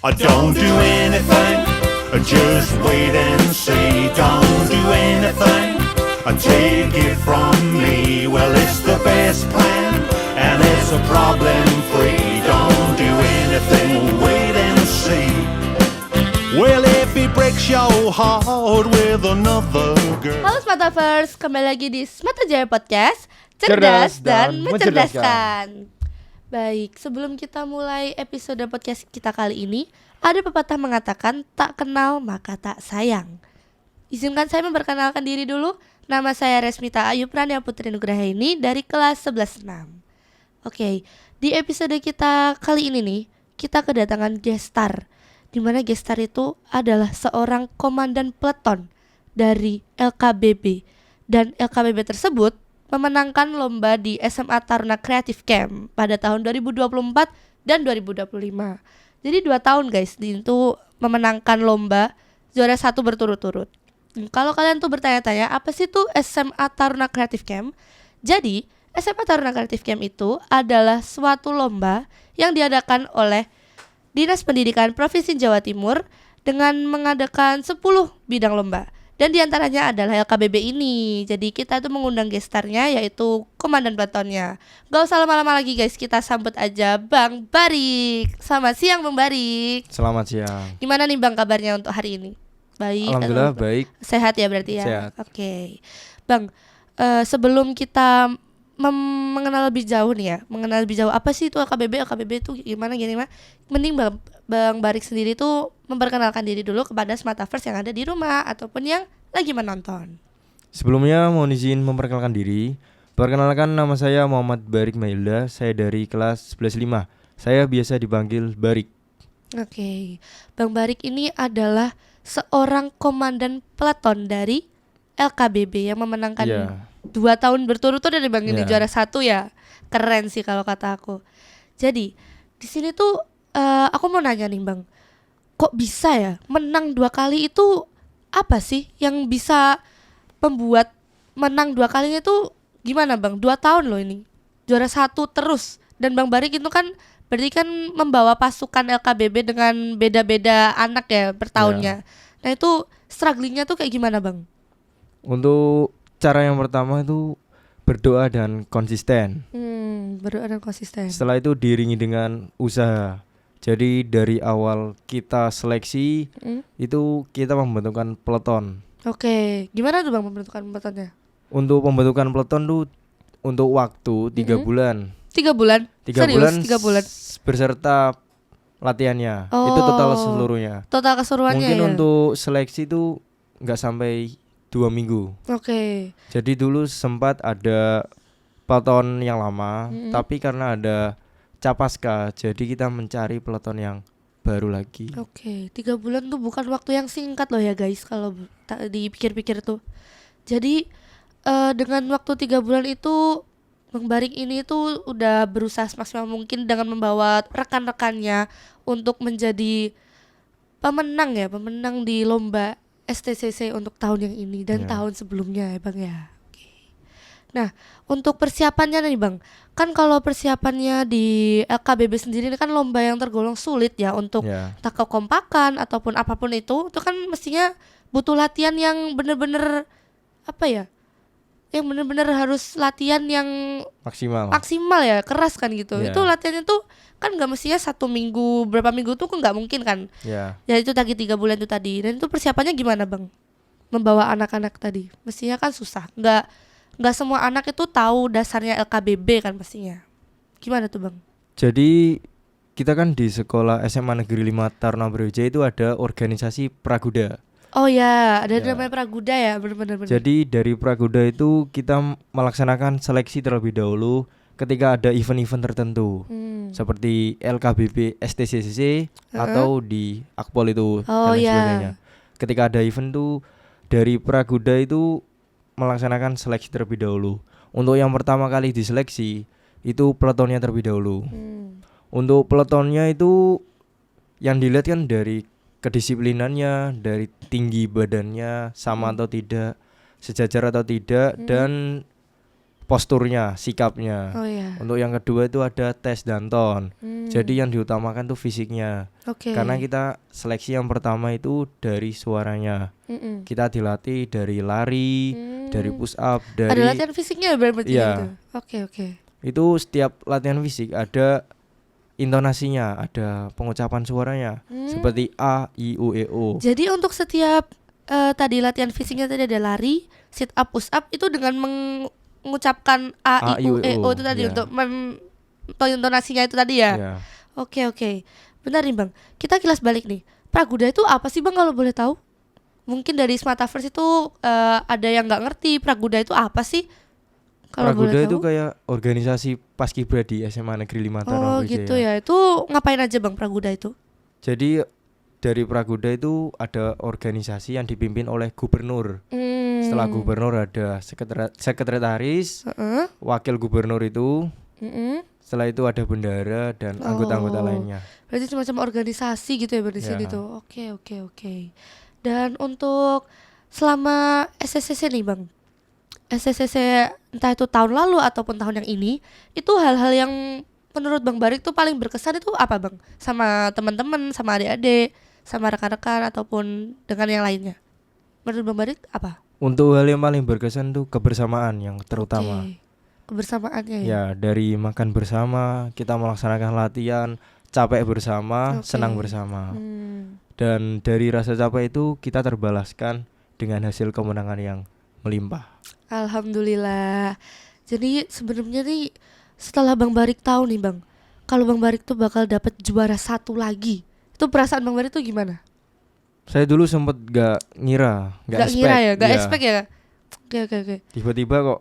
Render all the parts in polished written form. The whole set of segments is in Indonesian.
Don't do anything, just wait and see. Don't do anything, take it from me. Well, it's the best plan, and it's a problem-free. Don't do anything, wait and see. Well, if he breaks your heart with another girl. Halo Smartavers, kembali lagi di Smart Jaya Podcast, cerdas dan mencerdaskan. Baik, sebelum kita mulai episode podcast kita kali ini, ada pepatah mengatakan tak kenal maka tak sayang. Izinkan saya memperkenalkan diri dulu. Nama saya Resmita Ayu Prania Putri Nugrahaini dari kelas 11-6. Oke, di episode kita kali ini nih, kita kedatangan guest star. Di mana guest star itu adalah seorang komandan peleton dari LKBB. Dan LKBB tersebut memenangkan lomba di SMA Taruna Creative Camp pada tahun 2024 dan 2025. Jadi 2 tahun guys, itu memenangkan lomba juara 1 berturut-turut. Kalau kalian tuh bertanya-tanya apa sih tuh SMA Taruna Creative Camp? Jadi SMA Taruna Creative Camp itu adalah suatu lomba yang diadakan oleh Dinas Pendidikan Provinsi Jawa Timur dengan mengadakan 10 bidang lomba. Dan diantaranya adalah LKBB ini. Jadi kita tuh mengundang gestarnya, yaitu komandan peletonnya. Gak usah lama-lama lagi guys, kita sambut aja Bang Barik. Selamat siang Bang Barik. Selamat siang. Gimana nih Bang kabarnya untuk hari ini? Baik. Alhamdulillah baik. Sehat ya berarti ya? Sehat. Oke. Bang, sebelum kita mengenal lebih jauh nih ya, mengenal lebih jauh apa sih itu LKBB itu gimana gini mah, mending Bang Barik sendiri tuh memperkenalkan diri dulu kepada Smartavers yang ada di rumah ataupun yang lagi menonton. Sebelumnya mohon izin memperkenalkan diri. Perkenalkan, nama saya Muhammad Barik Mailda. Saya dari kelas 11-5. Saya biasa dipanggil Barik. Oke. Bang Barik ini adalah seorang komandan peleton dari LKBB yang memenangkan 2 tahun berturut-turut dari Bang ini juara 1 ya. Keren sih kalau kata aku. Jadi di sini tuh aku mau nanya nih Bang, kok bisa ya menang 2 kali itu? Apa sih yang bisa membuat menang 2 kalinya itu gimana Bang? 2 tahun loh ini juara 1 terus. Dan Bang Barik itu kan berarti kan membawa pasukan LKBB dengan beda-beda anak ya per tahunnya. Nah itu strugglingnya tuh kayak gimana Bang? Untuk cara yang pertama itu berdoa dan konsisten. Berdoa dan konsisten. Setelah itu diiringi dengan usaha. Jadi dari awal kita seleksi itu kita membentukkan peleton. Oke, gimana tuh Bang pembentukan peletonnya? Untuk pembentukan peleton tuh untuk waktu 3 bulan. 3 bulan? 3 Serius? bulan 3 bulan berserta latihannya. Itu total seluruhnya. Total keseluruhannya. Mungkin ya? untuk seleksi itu nggak sampai 2 minggu. Oke. Jadi dulu sempat ada peleton yang lama, tapi karena ada Capaska, jadi kita mencari peleton yang baru lagi. Oke, 3 bulan tuh bukan waktu yang singkat loh ya guys, kalau dipikir-pikir tuh. Jadi dengan waktu 3 bulan itu Bang Barik ini tuh udah berusaha semaksimal mungkin dengan membawa rekan-rekannya untuk menjadi pemenang di lomba STCC untuk tahun yang ini dan tahun sebelumnya ya Bang ya. Oke. Nah, untuk persiapannya nih Bang, kan kalau persiapannya di LKBB sendiri ini kan lomba yang tergolong sulit ya untuk tak kekompakan ataupun apapun itu kan mestinya butuh latihan yang bener-bener apa ya? Yang bener-bener harus latihan yang maksimal ya, keras kan gitu. Itu latihannya tuh kan nggak mestinya 1 minggu, berapa minggu tuh nggak mungkin kan. Ya itu tadi 3 bulan itu tadi. Dan itu persiapannya gimana Bang? Membawa anak-anak tadi, mestinya kan susah. Nggak semua anak itu tahu dasarnya LKBB kan mestinya. Gimana tuh Bang? Jadi kita kan di sekolah SMA Negeri 5 Taruna Brawijaya itu ada organisasi Praguda. Oh ya, ada namanya Praguda ya, benar-benar. Jadi dari Praguda itu kita melaksanakan seleksi terlebih dahulu ketika ada event-event tertentu, seperti LKBB STCCC atau di Akpol itu dan lain sebagainya. Ketika ada event tuh dari Praguda itu melaksanakan seleksi terlebih dahulu. Untuk yang pertama kali diseleksi itu peletonnya terlebih dahulu. Untuk peletonnya itu yang dilihat kan dari kedisiplinannya, dari tinggi badannya sama atau tidak, sejajar atau tidak, dan posturnya, sikapnya. Oh iya. Untuk yang kedua itu ada tes Danton. Jadi yang diutamakan tuh fisiknya. Oke. Karena kita seleksi yang pertama itu dari suaranya. Kita dilatih dari lari, dari push up, dari ada latihan fisiknya berarti Iya. gitu. Oke. itu setiap latihan fisik ada intonasinya, ada pengucapan suaranya seperti A, I, U, E, O. Jadi untuk setiap tadi latihan fisiknya tadi ada lari, sit up, push up itu dengan mengucapkan A, I, U, E, O itu tadi Iya. untuk intonasinya itu tadi ya. Ya. Oke. Benar nih Bang. Kita kilas balik nih. Praguda itu apa sih Bang kalau boleh tahu? Mungkin dari Smartaverse itu ada yang nggak ngerti Praguda itu apa sih? Kalau boleh Praguda tahu. itu kayak organisasi paskibra di SMA Negeri 5 Taruna Oh Wijaya. gitu ya. Itu ngapain aja Bang Praguda itu? Jadi dari Praguda itu ada organisasi yang dipimpin oleh gubernur. Setelah gubernur ada sekretaris, Heeh. wakil gubernur itu, setelah itu ada bendara dan anggota-anggota Oh. lainnya. Berarti semacam organisasi gitu ya Bang di sini Ya. tuh. Oke. Dan untuk selama SSCC nih Bang, SSCC entah itu tahun lalu ataupun tahun yang ini, itu hal-hal yang menurut Bang Barik tuh paling berkesan itu apa Bang? Sama teman-teman, sama adik-adik, sama rekan-rekan ataupun dengan yang lainnya. Menurut Bang Barik apa? Untuk hal yang paling berkesan tuh kebersamaan yang terutama. Oke. Kebersamaannya ya. Ya, dari makan bersama, kita melaksanakan latihan, capek bersama, Oke. senang bersama. Hmm. Dan dari rasa capek itu kita terbalaskan dengan hasil kemenangan yang melimpah. Alhamdulillah. Jadi sebenarnya nih setelah Bang Barik tahu nih Bang, kalau Bang Barik tuh bakal dapat juara 1 lagi, itu perasaan Bang Barik tuh gimana? Saya dulu sempet gak ngira, Gak expect. ngira ya, gak Iya. expect ya. Oke. Tiba-tiba kok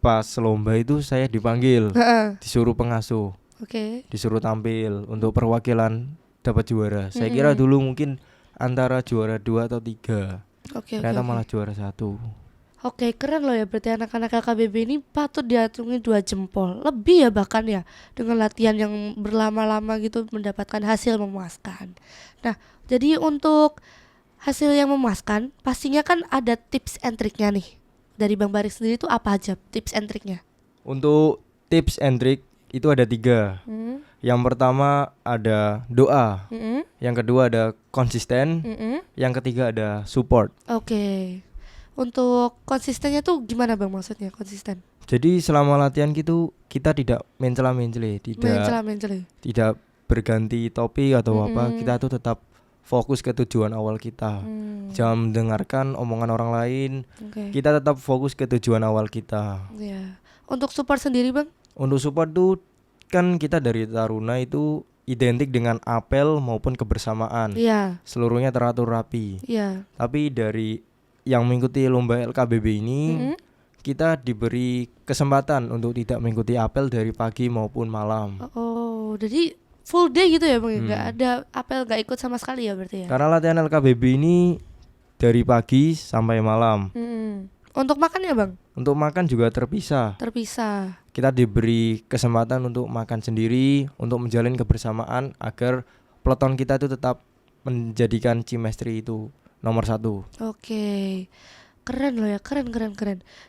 pas lomba itu saya dipanggil, Heeh. disuruh pengasuh, Oke. disuruh tampil untuk perwakilan dapat juara. Saya kira dulu mungkin antara juara 2 atau 3. Oke. Ternyata malah juara 1. Oke, keren loh ya, berarti anak-anak LKBB ini patut diacungi 2 jempol. Lebih ya bahkan ya, dengan latihan yang berlama-lama gitu mendapatkan hasil memuaskan. Nah, jadi untuk hasil yang memuaskan, pastinya kan ada tips and triknya nih. Dari Bang Barik sendiri itu apa aja tips and triknya? Untuk tips and trick itu ada 3. Yang pertama ada doa, yang kedua ada konsisten, yang ketiga ada support. Oke. Untuk konsistennya tuh gimana Bang maksudnya konsisten? Jadi selama latihan gitu kita tidak mencela-mencela, Mencela. tidak berganti topik atau apa, kita tuh tetap fokus ke tujuan awal kita. Jangan mendengarkan omongan orang lain. Oke. Kita tetap fokus ke tujuan awal kita. Ya. Untuk support sendiri Bang? Untuk support tuh kan kita dari Taruna itu identik dengan apel maupun kebersamaan. Iya. Seluruhnya teratur rapi. Iya. Tapi dari yang mengikuti lomba LKBB ini kita diberi kesempatan untuk tidak mengikuti apel dari pagi maupun malam. Oh, jadi full day gitu ya Bang? Nggak ada apel, nggak ikut sama sekali ya berarti ya? Karena latihan LKBB ini dari pagi sampai malam. Untuk makan ya Bang? Untuk makan juga terpisah. Terpisah. Kita diberi kesempatan untuk makan sendiri, untuk menjalin kebersamaan agar peloton kita itu tetap menjadikan chemistry itu nomor 1. Oke. Keren loh ya, keren.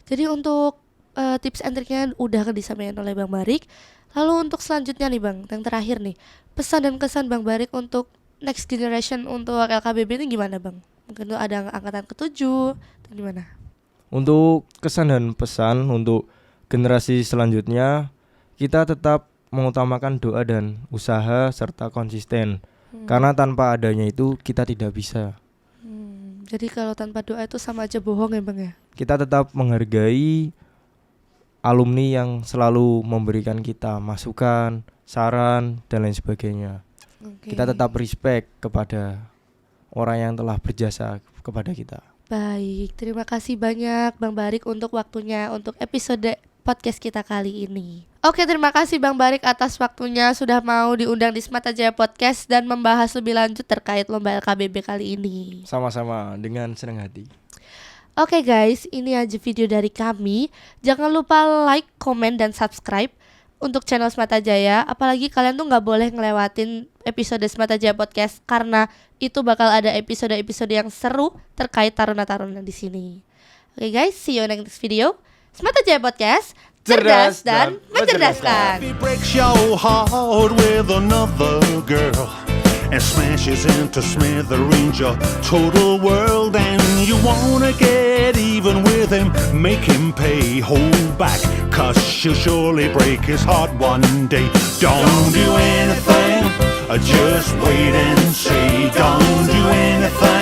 Jadi untuk tips and triknya udah disampaikan oleh Bang Barik. Lalu untuk selanjutnya nih Bang, yang terakhir nih, pesan dan kesan Bang Barik untuk next generation untuk LKBB ini gimana Bang? Mungkin tuh ada angkatan ke-7 atau gimana? Untuk kesan dan pesan untuk generasi selanjutnya, kita tetap mengutamakan doa dan usaha serta konsisten. Karena tanpa adanya itu kita tidak bisa. Jadi kalau tanpa doa itu sama aja bohong ya Bang ya? Kita tetap menghargai alumni yang selalu memberikan kita masukan, saran, dan lain sebagainya. Oke. Kita tetap respect kepada orang yang telah berjasa kepada kita. Baik, terima kasih banyak Bang Barik untuk waktunya untuk episode podcast kita kali ini. Oke, terima kasih Bang Barik atas waktunya sudah mau diundang di Smart Jaya Podcast dan membahas lebih lanjut terkait lomba LKBB kali ini. Sama-sama dengan senang hati. Oke guys, ini aja video dari kami. Jangan lupa like, komen, dan subscribe untuk channel Smart Jaya. Apalagi kalian tuh nggak boleh ngelewatin episode Smart Jaya Podcast karena itu bakal ada episode-episode yang seru terkait taruna-taruna di sini. Oke guys, see you next video. Smata Jaya Podcast, cerdas dan mencerdaskan. He breaks your heart with another girl and smashes into smithereens your total world, and you wanna get even with him, make him pay, hold back, 'cause she'll surely break his heart one day. Don't do anything, just wait and see. Don't do anything,